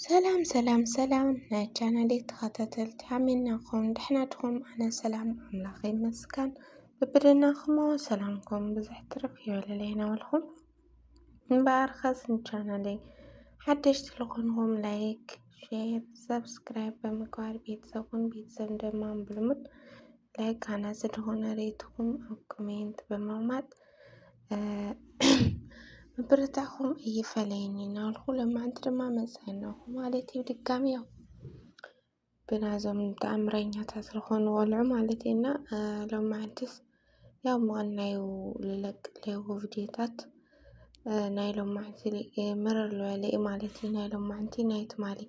ሰላም ናይ ቻናሌ ተኸታተልቲ ሓሚናኹም ድሕናትኩም ኣነ ሰላም ኣምላኽ ይመስገን በብደናኹም ሰላምኩም ብዙሕ ትርፍ ይበለለይ ናበልኩም እምበኣርኸስ ንቻናሌ ሓደሽቲ ዝኾንኩም ላይክ ሼር ሰብስክራይብ በምግባር ቤተሰብ ድማ ብልሙድ ላይክ ካናስ ድኾነ ሬትኩም ኣብ ኮሜንት በመቕማጥ መበረታዕኩም እይፈለይኒ ናበልኩ ለማዓንቲ ድማ መፅአናኹም ማለት እዩ ድጋሚ ያው ብናዞም ተኣምረኛታት ዝኾኑ ቆልዑ ማለት እና ሎማዓንትስ ያው መቐናዩ ልለቅለይዎ ቪድዮታት ናይ ሎማዓንቲ ምርር ዝበለ ማለት እዩ ናይ ሎማዓንቲ ናይ ትማሊ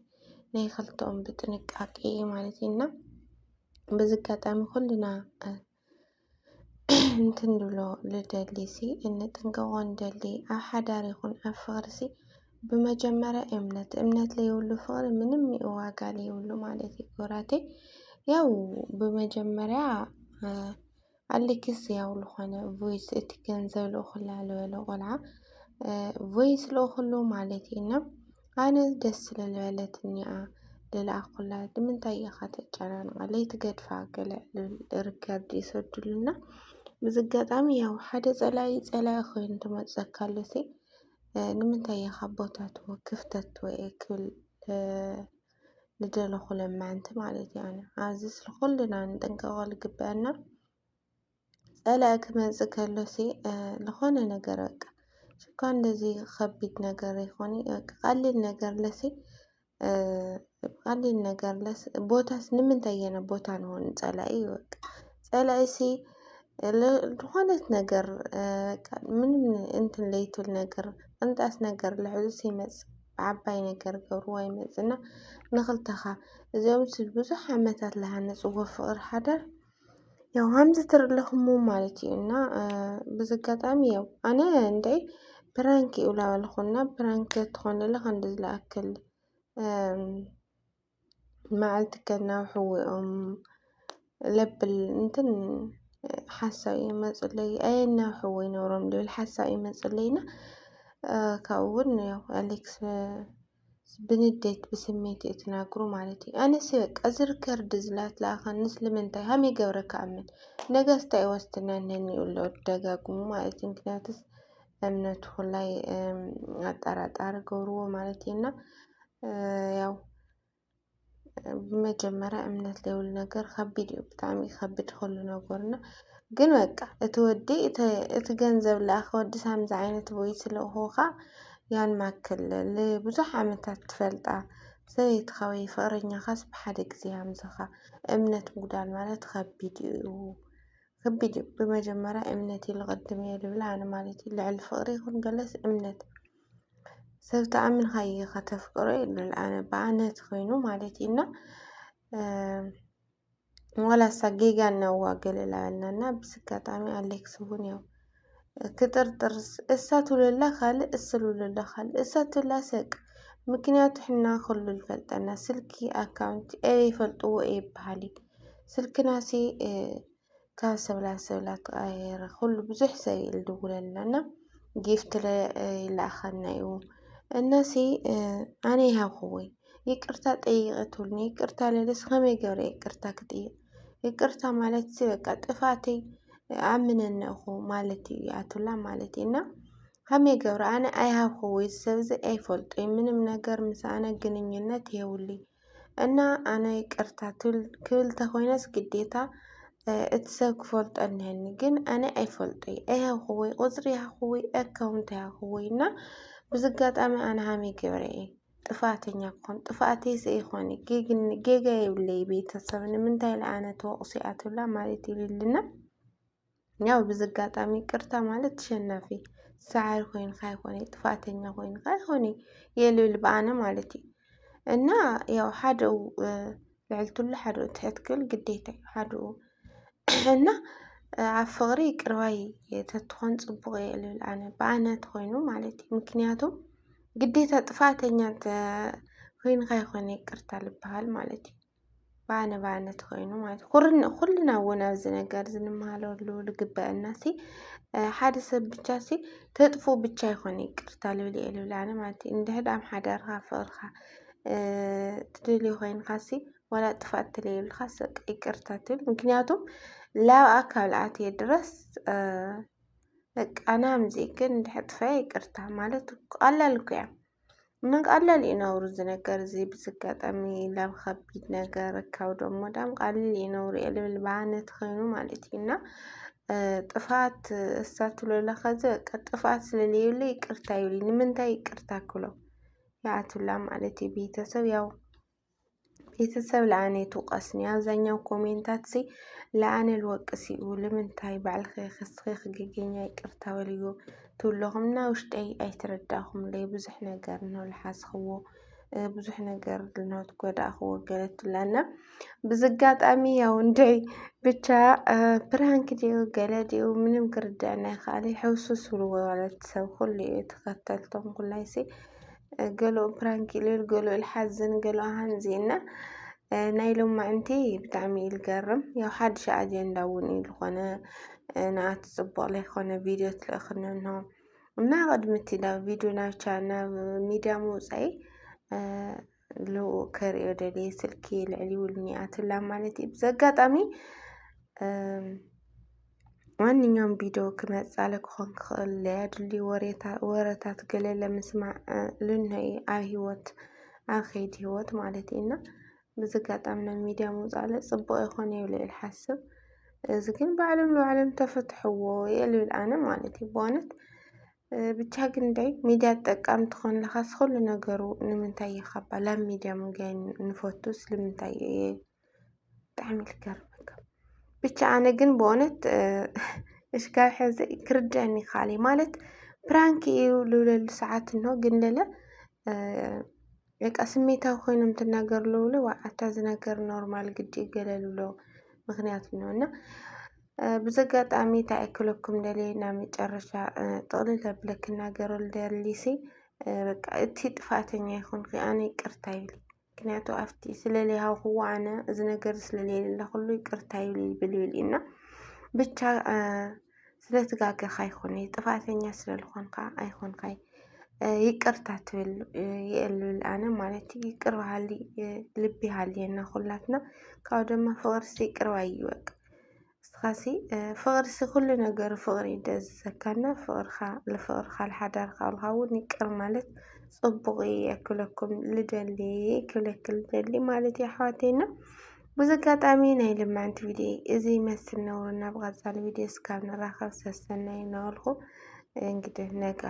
ናይ ክልተኦም ብጥንቃቄ ማለት እና በዚ ኣጋጣሚ ኩልና እንትንብሎ ልደሊሲ እንጥንቀቆ ንደሊ ኣብ ሓዳር ይኹን ኣብ ፍቕርሲ ብመጀመርያ እምነት ለይብሉ ፍቕሪ ምንም ዋጋ ለይብሉ ማለት እዩ ጎራቴ ያው ብመጀመርያ ኣሊክስ ያው ዝኾነ ቮይስ እቲ ገንዘብ ልእኹላ ዝበለ ቆልዓ ቮይስ ልእኹሉ ማለት ኢና ኣነ ደስ ስለዝበለት እኒኣ ልለኣኹላ ንምንታይ ኢኻ ተጨናንቃ ለይትገድፋ ገለ ሪከርድ ይሰዱልና በዚ ኣጋጣሚ ያው ሓደ ፀላኢ ኮይኑ እንትመፀካለሲ ንምንታይ ኢኻ ቦታ ትህቦ ክፍተት ትህቦ ክብል ልደለኹ ለማዓንቲ ማለት እዩ ኣነ ኣብዚ ኩልና ንጥንቀቆ ዝግበአና ፀላኢ ክመፅእ ከሎሲ ዝኾነ ነገር በቃ ሽኳ እንደዚ ከቢድ ነገር ይኹን ቀሊል ነገር ለሲ ቀሊል ነገር ለስ ቦታስ ንምንታይ የነ ቦታ ንሆን ፀላኢ በቃ ፀላኢሲ ዝኾነት ነገር ምንም እንትን ለይትብል ነገር ቅንጣስ ነገር ልሕዙ ይመፅእ ዓባይ ነገር ገብርዎ ይመፅና ንኽልተኻ እዚኦም ብዙሕ ዓመታት ዝሃነፅዎ ፍቕሪ ሓዳር ያው ከምዚ ትርኢ ኣለኹም ማለት እዩ እና በዚ ኣጋጣሚ ያው ኣነ እንደይ ፕራንክ እዩ እናበልኩና ፕራንክ ትኾነለ ክንዲ ዝለኣክል መዓልቲ ከናውሕውኦም ለብል እንትን ሓሳብ ይመፅለይ ኣየናውሕዎ ይነብሮም ልብል ሓሳብ ይመፅለይና ካብኡ እውን ያው ኣሌክስ ብንዴት ብስሜት እዩ ትናገሩ ማለት እዩ ኣነሲ በቃ እዚ ሪከርድ ዝለኣኸ ንምንታይ ከመይ ገብረ ክኣምን ነገስ እንታይ ዋስትና እኒሀኒ ይብሎ ደጋግሙ ማለት እዩ ምክንያቱስ እምነቱ ኩላይ ኣጠራጣሪ ገብርዎ ማለት እዩና ያው ብመጀመርያ እምነት ዘይብሉ ነገር ከቢድ እዩ ብጣዕሚ ከቢድ ኩሉ ነገርና ግን በቃ እቲ ወዲ እቲ ገንዘብ ለኣኸ ወዲ ከምዚ ዓይነት ቮይስ ልእኹኻ ያን ማክል ብዙሕ ዓመታት ትፈልጣ ሰበይትኻ ወይ ፍቕረኛኻስ ብሓደ ግዜ ከምዝኻ እምነት ምጉዳል ማለት ከቢድ እዩ ብመጀመርያ እምነት እዩ ዝቕድም እየ ልብል ኣነ ማለት እዩ ልዕሊ ፍቕሪ ይኹን ገለስ እምነት ሰብ ተኣሚንካዮ ኢኻ ተፍቅሮ ይብል ኣነ ብኣነት ኮይኑ ማለት እዩና ዋላሳ ጌጋ እናዋገለ ለበልናና በዚ ኣጋጣሚ ኣሌክስ እውን ያው ክጥርጥር እሳ ትብለላ ካልእ እስልብለላ ካልእ እሳ ትብላ ሰቅ ምክንያቱ ሕና ኩሉ ዝፈልጠና ስልኪ ኣካውንቲ ይፈልጥዎ ይበሃል ስልክናሲ ካብ ሰብ ናብ ሰብ እናተቀያየረ ኩሉ ብዙሕ ሰብ እዩ ዝድውለልና ጊፍት ይለኣኸና እዩ እናሲ ኣነ ይሃብኩወይ ይቅርታ ጠይቀ ትብልኒ ይቅርታ ለለስ ከመይ ገብረ ይቅርታ ክጥይቅ ይቅርታ ማለት በቃ ጥፋተይ ኣምነኒ ኢኹ ማለት እዩ ኣትብላ ማለት እዩና ከመይ ገብረ ኣነ ኣይሃብኩወይ ሰብ እዚ ኣይፈልጦይ ምንም ነገር ምስ ኣነ ግንኙነት የብሉይ እና ኣነ ይቅርታ ክብል ተኮይነስ ግዴታ እቲ ሰብ ክፈልጦ እኒሀኒ ግን ኣነ ኣይፈልጦይ ኣይሃብኩወይ ቁፅሪ ይሃብኩወይ ኣካውንት ኣይሃብኩወይ እና በዚ ኣጋጣሚ ኣነ ከመይ ገብረ እየ ጥፋተኛ ክኾን ጥፋተይስ ኣይኮነ ጌጋ የብለይ ቤተሰብ ንምንታይ ለኣነ ተወቕሲ እያ ትብላ ማለት ይብልና ያው በዚ ኣጋጣሚ ይቅርታ ማለት ተሸናፊ ሰዓሪ ኮይንካ ኣይኮነይ ጥፋተኛ ኮይንካ ኣይኮነይ የልብል በኣነ ማለት እዩ እና ያው ሓደው ልዕልትሉ ሓደው ትሕት ክብል ግዴታ እዩ ሓደው እና ኣብ ፍቕሪ ይቅር ባይ ተትኾን ፅቡቕ እየ ልብል ኣነ በኣነት ኮይኑ ማለት እዩ ምክንያቱ ግዴታ ጥፋተኛ ኮይንካ ኣይኮነይ ይቅርታ ልበሃል ማለት እዩ በኣነት ኮይኑ ማለት ኩልና እውን ኣብዚ ነገር ንመሃለሉ ዝግበአናሲ ሓደ ሰብ ብቻሲ ተጥፎ ብቻ ኣይኮነ ይቅርታ ልብል እየ ልብል ኣነ ማለት እዩ እንድሕር ኣብ ሓዳርካ ፍቕርካ ትደልዮ ኮይንካሲ ወላ ጥፋት ተለይብልካ ሰቅ ይቅርታ ትብል ምክንያቱም ላብኣ ካብ ልኣትየ ድረስ በቃ ናምዚ ግን እንድሕጥፋየ ይቅርታ ማለት ቀላል እኮ እያ እና ቀላል ይነብሩ ዝነገር እዚ ብዝጋጠሚ ላብ ከቢድ ነገር ካብ ደሞ ዳም ቀሊል ይነብሩ የልብል ባነት ኮይኑ ማለት እና ጥፋት እሳትሎላ ከዚ በቃ ጥፋት ስለሌለ ይቅርታ ይብሊ ንምንታይ ይቅርታ ክብሎ ያቱላ ማለት ቤተሰብ ያው ቤተሰብ ለአኔ ትውቀስኒ አብዛኛው ኮሜንታት ሲ ለአኔ ልወቅስ እዩ ንምንታይ ባዕልኸ ክስኺ ክገገኛ ይቅርታ በልዩ ትብለኹምና ውሽጠይ ኣይትረዳኹም ለይ ብዙሕ ነገር ነው ልሓስኽዎ ብዙሕ ነገር ነው ትጎዳእኽዎ ገለትላና ብዝጋጣሚ ያው እንድዒ ብቻ ፕራንክ ድዩ ገለ ድዩ ምንም ክርዳእና ይኽኣል ሕውስውስ ዝብልዎ ማለት ሰብ ኩሉ ተኸተልቶም ኩላይሲ ገሎ ፕራንክ ኢሉ ገሎ ልሓዝን ገሎ ሃንዚና ናይ ሎማዓንቲ ብጣዕሚ እዩ ልገርም ያው ሓድሽ ኣጀንዳ እውን እዩ ዝኾነ ንኣት ፅቡቕ ዘይኮነ ቪድዮ ትልእኽነኖ እና ቅድሚት ናብ ቪድዮ ናብ ቻናል ሚድያ ምውፃኢ ልኡ ከርእዮ ደልየ ስልኪ ልዕሊ ይብልኒ ኣትላ ማለት እዩ ብዘጋጣሚ ማንኛውም ቪድዮ ክመፃለ ክኾን ክኽእል ለያድሊ ወረታት ገለ ለምስማዕ ልንሆይ ኣብ ሂወት ኣብ ከይዲ ሂወት ማለት ኢና ብዝጋጣሚ ናብ ሚድያ ምውፃለ ፅቡቕ ይኾነ የብለ ልሓስብ እዚ ግን ባዕሎም ንባዕሎም ተፈትሕዎ የልብል ኣነ ማለት እዩ ብእውነት ብቻ ግን እንታይ ሚድያ ተጠቃሚ ትኾን ለኻስ ኩሉ ነገሩ ንምንታይ ኢኻ ላብ ሚድያ ምግባይ ንፈቱስ ንምንታይ እዩ ብጣዕሚ ልገርመካ ብቻ ኣነ ግን ብእውነት እሽካብ ሕዚ ክርዳእኒ ይከኣል ማለት ፕራንክ እዩ ልብለሉ ሰዓት እንሆ ግን ለለ በቃ ስሜታዊ ኮይኖም ትናገሩ ልብሉ ዋዓታ ዝነገር ኖርማል ግዲ ገለ ልብሎ ምክንያት ነው እና ብዘጋጣሚ እንታይ ክለኩም ደልየ ናብ መጨረሻ ጥቕልል ኣቢለ ክናገሮ ልደሊሲ በቃ እቲ ጥፋተኛ ይኹንኪ ኣነ ይቅርታ ይብሊ ምክንያቱ ኣፍቲ ስለለይሃብኽዎ ኣነ እዚ ነገር ስለለየለ ኩሉ ይቅርታ ይብሊ ብልብል ኢና ብቻ ስለትጋገኻ ኣይኮነይ ጥፋተኛ ስለልኾንካ ኣይኮንካይ ይቅርታ ትብል የልብል ኣነ ማለት ይቅር በሃሊ ልቢ ሃልየና ኩላትና ካብ ድማ ፍቕርሲ ይቅር ባይ እዩ በቃ እስኻሲ ፍቕርሲ ኩሉ ነገር ፍቕሪ ደዘካና ፍቕርኻ ልፍቕርኻ ልሓዳርካ ብልካ እውን ይቅር ማለት ፅቡቕ የክለኩም ልደሊ ክብለክል ልደሊ ማለት እዩ ኣሕዋተይና ብዝጋጣሚ ናይ ልማዓንቲ ቪድዮ እዚ ይመስል ነውርና ብቐፃሊ ቪድዮ እስካብ ንራኸብ ሰሰናይ እናበልኩ እንግዲህ ነጋ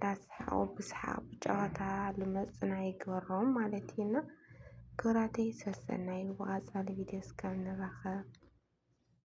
ዳስሓቁ ብስሓቅ ብጨዋታ ልመፁና ይግበሮም ማለት እዩና ክብራተይ ሰሰናይ ብቐፃሊ ቪድዮ እስካብ ንራኸብ